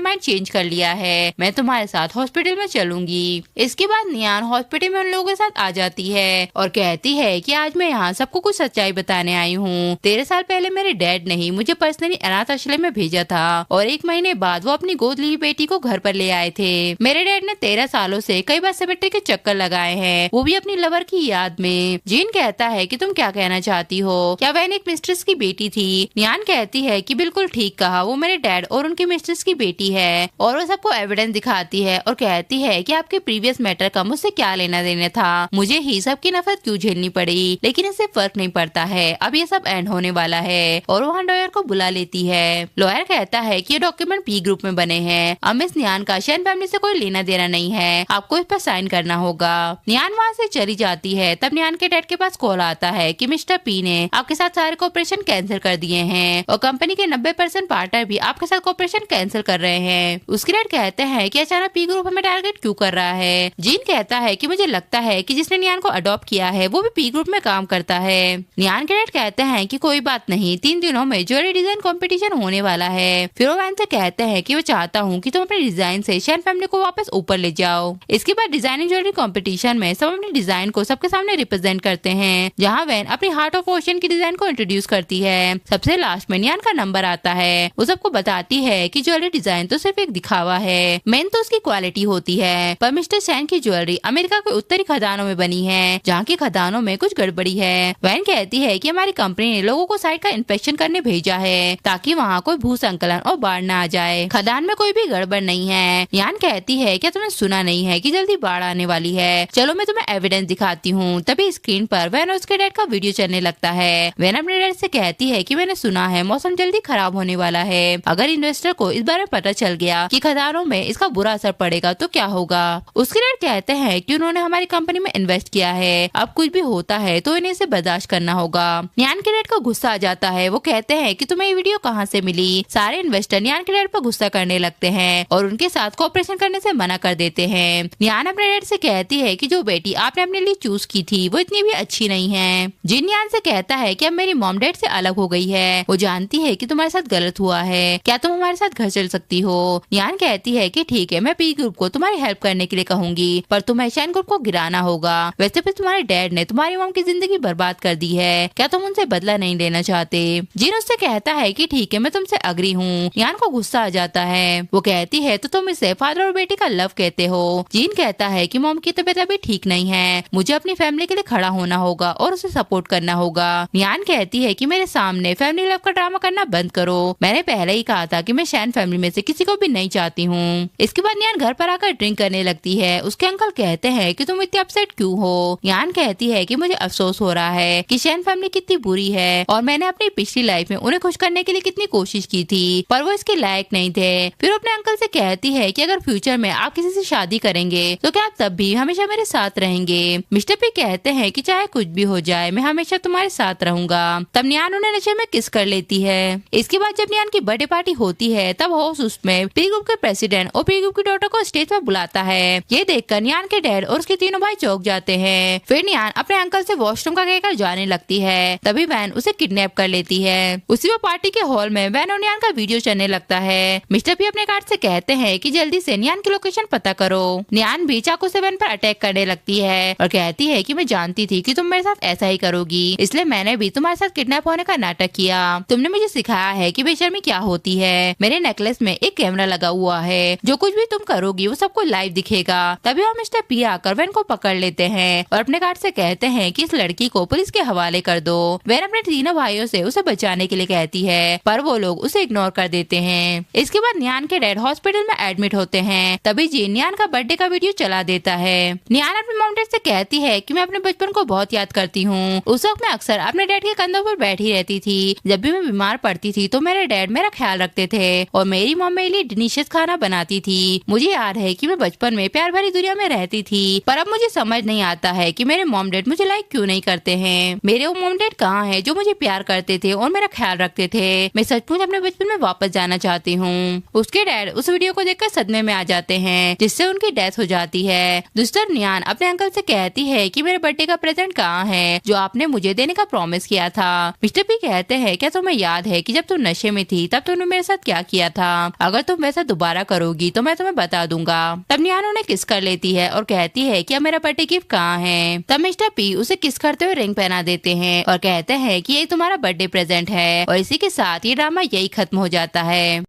माइंड चेंज कर लिया है, मैं तुम्हारे साथ हॉस्पिटल में चलूंगी। इसके बाद नियान हॉस्पिटल में उन लोगों के साथ आ जाती है और कहती है कि आज मैं यहाँ सबको कुछ सच्चाई बताने आई हूँ। 13 साल पहले मेरे डैड ने ही मुझे पर्सनली अनाथ आश्रम में भेजा था और 1 महीने बाद वो अपनी गोद ली बेटी को घर पर ले आए थे। मेरे डैड ने 13 सालों से कई बार सेमेट्री के चक्कर लगाए हैं, वो भी अपनी लवर की याद में। जीन कहता है कि तुम क्या कहना चाहती हो, क्या वैन एक मिस्ट्रेस की बेटी थी। नियान कहती है कि बिल्कुल ठीक कहा, वो मेरे डैड और उनकी मिस्ट्रेस की बेटी है और वो सबको एविडेंस दिखाती है और कहती है कि आपके प्रीवियस मैटर का मुझसे क्या लेना देना था, मुझे ही सबकी नफरत क्यों झेलनी पड़ी, लेकिन इससे फर्क नहीं पड़ता है, अब ये सब एंड होने वाला है। और वहाँ लॉयर को बुला लेती है। लॉयर कहता है कि ये डॉक्यूमेंट पी ग्रुप में बने हैं, अब मिस नियान का शैन फैमिली से कोई लेना देना नहीं है, आपको इस पर साइन करना होगा। नियान वहाँ से चली जाती है। तब नियान के डैड के पास कॉल आता है कि मिस्टर पी ने आपके साथ सारे कॉपरेशन कैंसिल कर दिए हैं और कंपनी के 90% पार्टनर भी आपके साथ कॉपरेशन कैंसिल कर रहे हैं। उसके डैड कहते हैं कि अचानक पी ग्रुप हमें टारगेट क्यों कर रहा है। जीन कहता है कि मुझे लगता है कि जिसने नियान को अडॉप्ट किया है वो भी पी ग्रुप में काम करता है। नियान के डैड कहते हैं कि कोई बात नहीं, 3 दिनों में ज्वेलरी डिजाइन कंपटीशन होने वाला है। फिर वो वैन से कहते हैं कि वो चाहता हूँ कि तुम अपने डिजाइन से शैन फैमिली को वापस ऊपर ले जाओ। इसके बाद डिजाइनिंग ज्वेलरी कंपटीशन में सब अपने डिजाइन को सबके सामने रिप्रेजेंट करते हैं, जहाँ वैन अपनी हार्ट ऑफ ओशन की डिजाइन को इंट्रोड्यूस करती है। सबसे लास्ट में नियान का नंबर आता है। वो सबको बताती है कि ज्वेलरी डिजाइन तो सिर्फ एक दिखावा है, मेन तो उसकी क्वालिटी होती है। पर मिस्टर शैन की ज्वेलरी अमेरिका के उत्तरी खदानों में बनी है, जहाँ की खदानों में कुछ गड़बड़ी है। वैन कहती है कि हमारी कंपनी ने लोगों को साइट का इंस्पेक्शन करने भेजा है ताकि वहाँ कोई भूसंकलन और बाढ़ न आ जाए, खदान में कोई भी गड़बड़ नहीं है। नियान कहती है क्या तुमने सुना नहीं है कि जल्दी बाढ़ आने वाली है, चलो मैं तुम्हें एविडेंस दिखाती हूँ। तभी स्क्रीन पर वैन और उसके डैड का वीडियो चलने लगता है। वैन अपने डैड से कहती है कि मैंने सुना है मौसम जल्दी खराब होने वाला है, अगर इन्वेस्टर को इस बारे में पता चल गया कि खदानों में इसका बुरा असर पड़ेगा तो क्या होगा। उसके डैड कहते हैं कि उन्होंने हमारी कंपनी में इन्वेस्ट किया है, अब कुछ भी होता है तो इन्हें इसे बर्दाश्त करना होगा। नियान के डैड को गुस्सा आ जाता है। वो कहते हैं कि तुम्हें ये वीडियो कहाँ से मिली। सारे इन्वेस्टर नियान के डैड पर गुस्सा करने लगते हैं और उनके साथ कोऑपरेशन करने से मना कर देते हैं। नियान अपने डैड से कहती है कि जो बेटी आपने अपने लिए चूज की थी वो इतनी भी अच्छी नहीं है। जिन नियान से कहता है कि अब मेरी मॉम डैड से अलग हो गई है, वो जानती है कि तुम्हारे साथ गलत हुआ है, क्या तुम हमारे साथ घर चल सकती हो। नियान कहती है कि ठीक है, मैं पी ग्रुप को तुम्हारी हेल्प करने के लिए कहूंगी, पर तुम्हें शैन ग्रुप को गिराना होगा। वैसे भी तुम्हारे डैड ने तुम्हारी मॉम की जिंदगी बर्बाद कर दी है, क्या तुम उनसे बदला नहीं लेना चाहते। जिन उससे कहता है कि ठीक है, मैं तुमसे अग्री हूँ। नियान को गुस्सा आ जाता है। वो कहती है तो तुम इसे फादर और बेटी का लव कहते हो। जीन कहता है कि मॉम की तबीयत अभी ठीक नहीं है, मुझे अपनी फैमिली के लिए खड़ा होना होगा और उसे सपोर्ट करना होगा। नियान कहती है कि मेरे सामने फैमिली लव का ड्रामा करना बंद करो, मैंने पहले ही कहा था कि मैं शैन फैमिली में से किसी को भी नहीं चाहती हूँ। इसके बाद नियान घर पर आकर ड्रिंक करने लगती है। उसके अंकल कहते हैं कि तुम इतनी अपसेट क्यों हो। नियान कहती है कि मुझे अफसोस हो रहा है कि शैन फैमिली कितनी बुरी है और मैंने अपनी पिछली लाइफ में उन्हें खुश करने के लिए कितनी कोशिश की थी, पर वो इसके लायक नहीं थे। फिर वो अपने अंकल से कहती है कि अगर फ्यूचर में आप किसी से शादी करेंगे तो क्या आप तब भी हमेशा मेरे साथ रहेंगे। मिस्टर पी कहते हैं कि चाहे कुछ भी हो जाए मैं हमेशा तुम्हारे साथ रहूंगा। तब नियान उन्हें नशे में किस कर लेती है। इसके बाद जब नियान की बर्थडे पार्टी होती है तब होस्ट उसमें पी ग्रुप के प्रेसिडेंट और पी ग्रुप की डॉटर को स्टेज पर बुलाता है। ये देखकर नियान के डैड और उसके तीनों भाई चौंक जाते हैं। फिर नियान न्यान अपने अंकल से वॉशरूम का कहकर जाने लगती है। तभी वैन उसे किडनैप कर लेती है। उसी वो पार्टी के हॉल में वैन और न्यान का वीडियो चलने लगता है। मिस्टर पी अपने गार्ड से कहते हैं कि जल्दी से न्यान की लोकेशन पता करो। न्यान भी चाकू से वैन पर अटैक करने लगती है और कहती है कि मैं जानती थी कि तुम मेरे साथ ऐसा ही करोगी, इसलिए मैंने भी तुम्हारे साथ किडनैप होने का नाटक किया। तुमने मुझे सिखाया है कि बेशर्मी क्या होती है। मेरे नेकलेस में एक कैमरा लगा हुआ है, जो कुछ भी तुम करोगी वो सबको लाइव दिखेगा। तभी वह मिस्टर पी आकर वैन को पकड़ लेते हैं और अपने गार्ड से कहते हैं कि इस लड़की को पुलिस के हवाले कर दो। वैन अपने तीनों भाइयों से उसे बचाने के लिए कहती है, पर वो लोग उसे इग्नोर कर देते हैं। इसके बाद न्यान के डैड हॉस्पिटल में एडमिट होते हैं। तभी जी न्यान का बर्थडे का वीडियो चला देता है। न्यान अपने मॉम डैड से कहती है कि मैं अपने बचपन को बहुत याद करती हूँ। उस वक्त मैं अक्सर अपने डैड के कंधों पर बैठी रहती थी। जब भी मैं बीमार पड़ती थी तो मेरे डैड मेरा ख्याल रखते थे और मेरी मॉम मेरे लिए डिलीशियस खाना बनाती थी। मुझे याद है कि मैं बचपन में प्यार भरी दुनिया में रहती थी, पर अब मुझे समझ नहीं आता है कि मेरे मॉम डैड मुझे लाइक क्यों नहीं करते हैं। मेरे वो मॉम डैड कहाँ हैं जो मुझे प्यार करते थे और मेरा ख्याल रखते थे। मैं सचमुच अपने बचपन में वापस जाना चाहती हूँ। उसके डैड उस वीडियो को देखकर सदमे में आ जाते हैं, जिससे उनकी डेथ हो जाती है। दूसरा न्यान अपने अंकल से कहती है कि मेरे बर्थडे का प्रेजेंट कहाँ है जो आपने मुझे देने का प्रॉमिस किया था। मिस्टर पी कहते हैं, क्या तुम्हें याद है कि जब तुम नशे में थी तब तुमने मेरे साथ क्या किया था? अगर तुम वैसा दोबारा करोगी तो मैं तुम्हें बता दूंगा। तब न्यान उन्हें किस कर लेती है और कहती है कि अब मेरा बर्थडे गिफ्ट कहाँ है। तब मिस्टर पी उसे किस करते हुए रिंग पहना देते हैं और कहते हैं कि ये तुम्हारा बर्थडे प्रेजेंट है। और इसी के साथ ये ड्रामा यही खत्म हो जाता है।